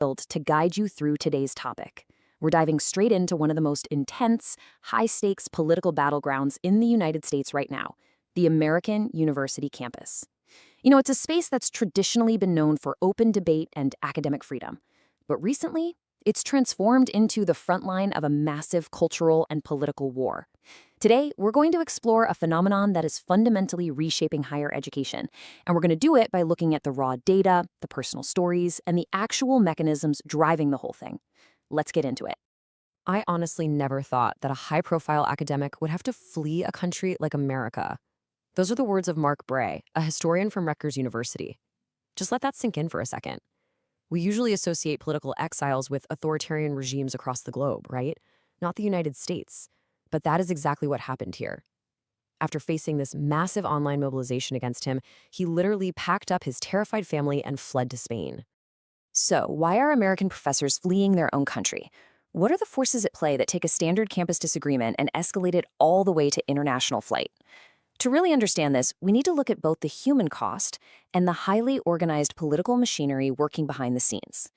To guide you through today's topic. We're diving straight into one of the most intense, high-stakes political battlegrounds in the United States right now, the American University campus. It's a space that's traditionally been known for open debate and academic freedom. But recently, it's transformed into the front line of a massive cultural and political war. Today, we're going to explore a phenomenon that is fundamentally reshaping higher education, and we're going to do it by looking at the raw data, the personal stories, and the actual mechanisms driving the whole thing. Let's get into it. I honestly never thought that a high-profile academic would have to flee a country like America. Those are the words of Mark Bray, a historian from Rutgers University. Just let that sink in for a second. We usually associate political exiles with authoritarian regimes across the globe, right? Not the United States. But that is exactly what happened here. After facing this massive online mobilization against him, he literally packed up his terrified family and fled to Spain. So, why are American professors fleeing their own country? What are the forces at play that take a standard campus disagreement and escalate it all the way to international flight? To really understand this, we need to look at both the human cost and the highly organized political machinery working behind the scenes.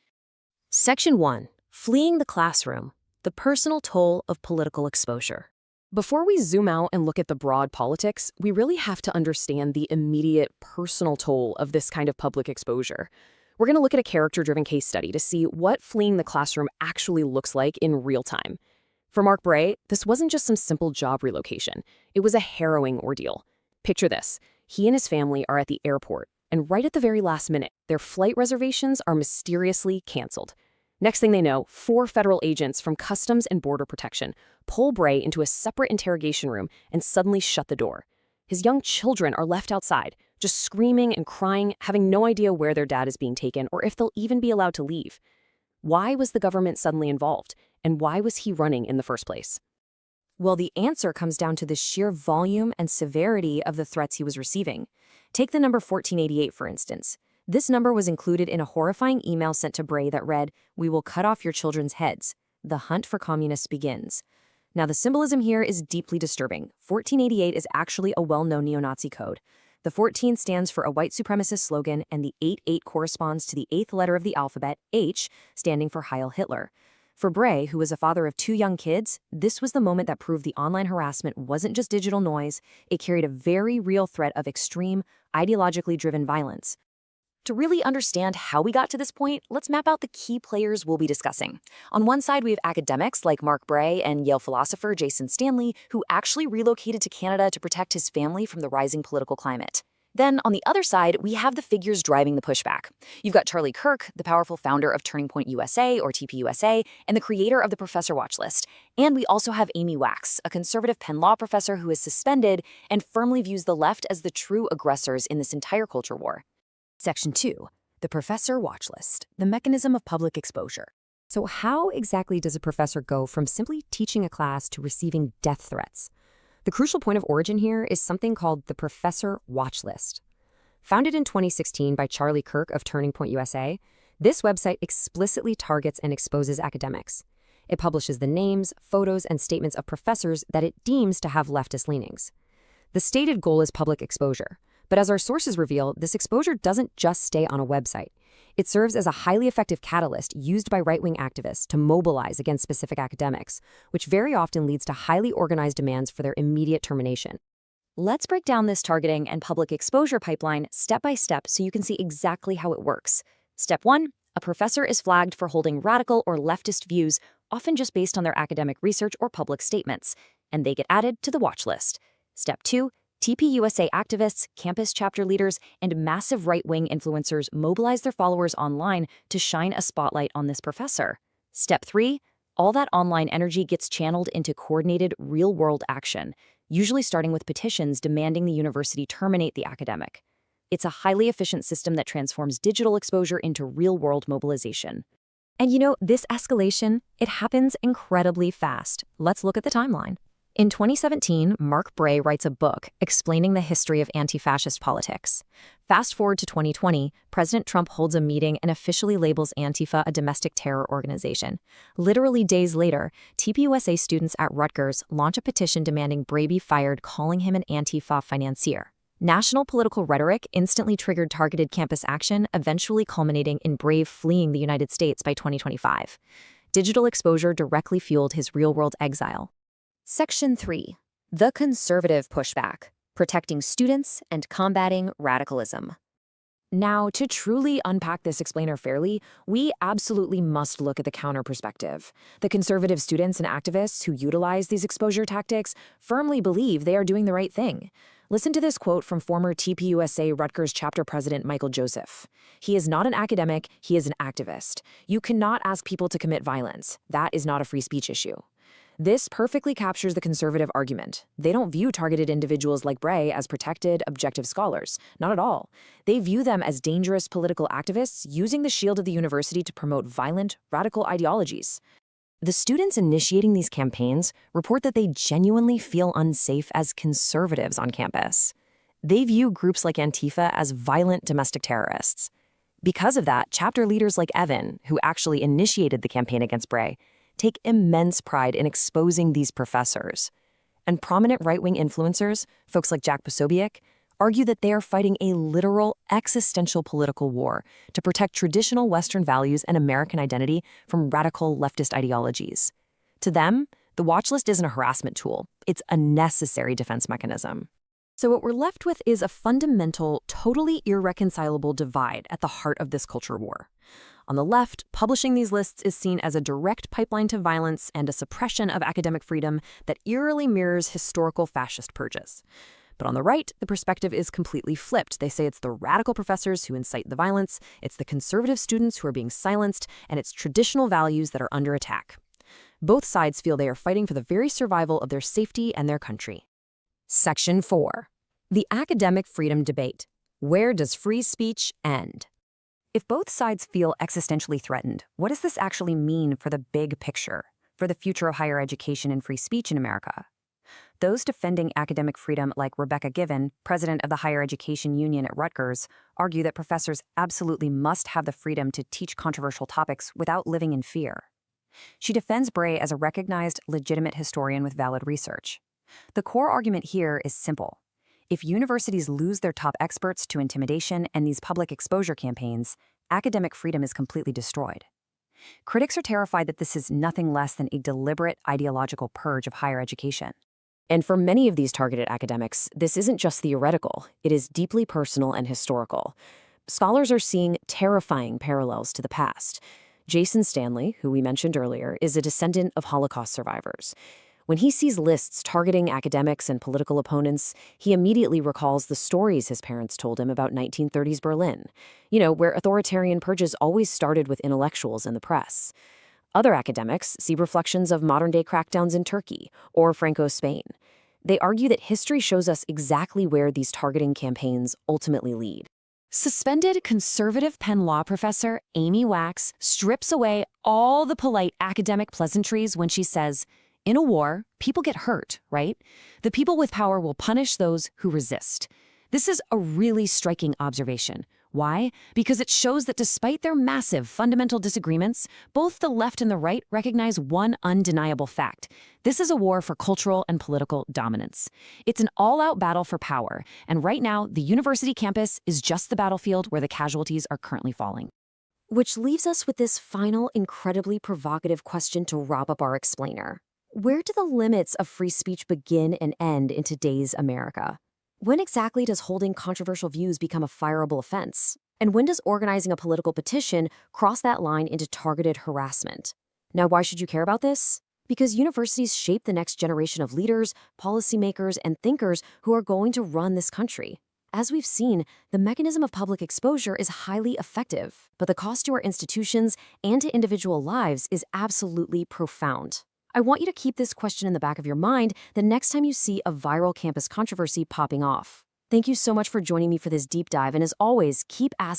Section 1. Fleeing the classroom. The personal toll of political exposure. Before we zoom out and look at the broad politics, we really have to understand the immediate personal toll of this kind of public exposure. We're going to look at a character-driven case study to see what fleeing the classroom actually looks like in real time. For Mark Bray, this wasn't just some simple job relocation. It was a harrowing ordeal. Picture this. He and his family are at the airport, and right at the very last minute, their flight reservations are mysteriously canceled. Next thing they know, 4 federal agents from Customs and Border Protection pull Bray into a separate interrogation room and suddenly shut the door. His young children are left outside, just screaming and crying, having no idea where their dad is being taken or if they'll even be allowed to leave. Why was the government suddenly involved? And why was he running in the first place? Well, the answer comes down to the sheer volume and severity of the threats he was receiving. Take the number 1488, for instance. This number was included in a horrifying email sent to Bray that read, "We will cut off your children's heads. The hunt for communists begins." Now, the symbolism here is deeply disturbing. 1488 is actually a well-known neo-Nazi code. The 14 stands for a white supremacist slogan, and the 88 corresponds to the 8th letter of the alphabet, H, standing for Heil Hitler. For Bray, who was a father of 2 young kids, this was the moment that proved the online harassment wasn't just digital noise, it carried a very real threat of extreme, ideologically driven violence. To really understand how we got to this point, let's map out the key players we'll be discussing. On one side, we have academics like Mark Bray and Yale philosopher Jason Stanley, who actually relocated to Canada to protect his family from the rising political climate. Then, on the other side, we have the figures driving the pushback. You've got Charlie Kirk, the powerful founder of Turning Point USA, or TPUSA, and the creator of the Professor Watch List. And we also have Amy Wax, a conservative Penn Law professor who is suspended and firmly views the left as the true aggressors in this entire culture war. Section 2. The Professor Watch List, the mechanism of public exposure. So how exactly does a professor go from simply teaching a class to receiving death threats? The crucial point of origin here is something called the Professor Watch List. Founded in 2016 by Charlie Kirk of Turning Point USA, this website explicitly targets and exposes academics. It publishes the names, photos, and statements of professors that it deems to have leftist leanings. The stated goal is public exposure. But as our sources reveal, this exposure doesn't just stay on a website. It serves as a highly effective catalyst used by right-wing activists to mobilize against specific academics, which very often leads to highly organized demands for their immediate termination. Let's break down this targeting and public exposure pipeline step by step so you can see exactly how it works. Step 1, a professor is flagged for holding radical or leftist views, often just based on their academic research or public statements, and they get added to the watch list. Step 2, TPUSA activists, campus chapter leaders, and massive right-wing influencers mobilize their followers online to shine a spotlight on this professor. Step 3, all that online energy gets channeled into coordinated real-world action, usually starting with petitions demanding the university terminate the academic. It's a highly efficient system that transforms digital exposure into real-world mobilization. And this escalation, it happens incredibly fast. Let's look at the timeline. In 2017, Mark Bray writes a book explaining the history of anti-fascist politics. Fast forward to 2020, President Trump holds a meeting and officially labels Antifa a domestic terror organization. Literally days later, TPUSA students at Rutgers launch a petition demanding Bray be fired, calling him an Antifa financier. National political rhetoric instantly triggered targeted campus action, eventually culminating in Brave fleeing the United States by 2025. Digital exposure directly fueled his real-world exile. Section 3. The conservative pushback, protecting students and combating radicalism. Now, to truly unpack this explainer fairly, we absolutely must look at the counter perspective. The conservative students and activists who utilize these exposure tactics firmly believe they are doing the right thing. Listen to this quote from former TPUSA Rutgers chapter president Michael Joseph. "He is not an academic, he is an activist. You cannot ask people to commit violence. That is not a free speech issue." This perfectly captures the conservative argument. They don't view targeted individuals like Bray as protected, objective scholars. Not at all. They view them as dangerous political activists using the shield of the university to promote violent, radical ideologies. The students initiating these campaigns report that they genuinely feel unsafe as conservatives on campus. They view groups like Antifa as violent domestic terrorists. Because of that, chapter leaders like Evan, who actually initiated the campaign against Bray, take immense pride in exposing these professors. And prominent right-wing influencers, folks like Jack Posobiec, argue that they are fighting a literal existential political war to protect traditional Western values and American identity from radical leftist ideologies. To them, the watch list isn't a harassment tool. It's a necessary defense mechanism. So what we're left with is a fundamental, totally irreconcilable divide at the heart of this culture war. On the left, publishing these lists is seen as a direct pipeline to violence and a suppression of academic freedom that eerily mirrors historical fascist purges. But on the right, the perspective is completely flipped. They say it's the radical professors who incite the violence, it's the conservative students who are being silenced, and it's traditional values that are under attack. Both sides feel they are fighting for the very survival of their safety and their country. Section 4. The academic freedom debate. Where does free speech end? If both sides feel existentially threatened, what does this actually mean for the big picture, for the future of higher education and free speech in America? Those defending academic freedom, like Rebecca Given, president of the Higher Education Union at Rutgers, argue that professors absolutely must have the freedom to teach controversial topics without living in fear. She defends Bray as a recognized, legitimate historian with valid research. The core argument here is simple. If universities lose their top experts to intimidation and these public exposure campaigns, academic freedom is completely destroyed. Critics are terrified that this is nothing less than a deliberate ideological purge of higher education. And for many of these targeted academics, this isn't just theoretical, it is deeply personal and historical. Scholars are seeing terrifying parallels to the past. Jason Stanley, who we mentioned earlier, is a descendant of Holocaust survivors. When he sees lists targeting academics and political opponents, he immediately recalls the stories his parents told him about 1930s Berlin, where authoritarian purges always started with intellectuals and the press. Other academics see reflections of modern-day crackdowns in Turkey or Franco's Spain. They argue that history shows us exactly where these targeting campaigns ultimately lead. Suspended conservative Penn law professor Amy Wax strips away all the polite academic pleasantries when she says, "In a war, people get hurt, right? The people with power will punish those who resist." This is a really striking observation. Why? Because it shows that despite their massive fundamental disagreements, both the left and the right recognize one undeniable fact. This is a war for cultural and political dominance. It's an all-out battle for power, and right now, the university campus is just the battlefield where the casualties are currently falling. Which leaves us with this final, incredibly provocative question to wrap up our explainer. Where do the limits of free speech begin and end in today's America? When exactly does holding controversial views become a fireable offense? And when does organizing a political petition cross that line into targeted harassment? Now, why should you care about this? Because universities shape the next generation of leaders, policymakers, and thinkers who are going to run this country. As we've seen, the mechanism of public exposure is highly effective, but the cost to our institutions and to individual lives is absolutely profound. I want you to keep this question in the back of your mind the next time you see a viral campus controversy popping off. Thank you so much for joining me for this deep dive, and as always, keep asking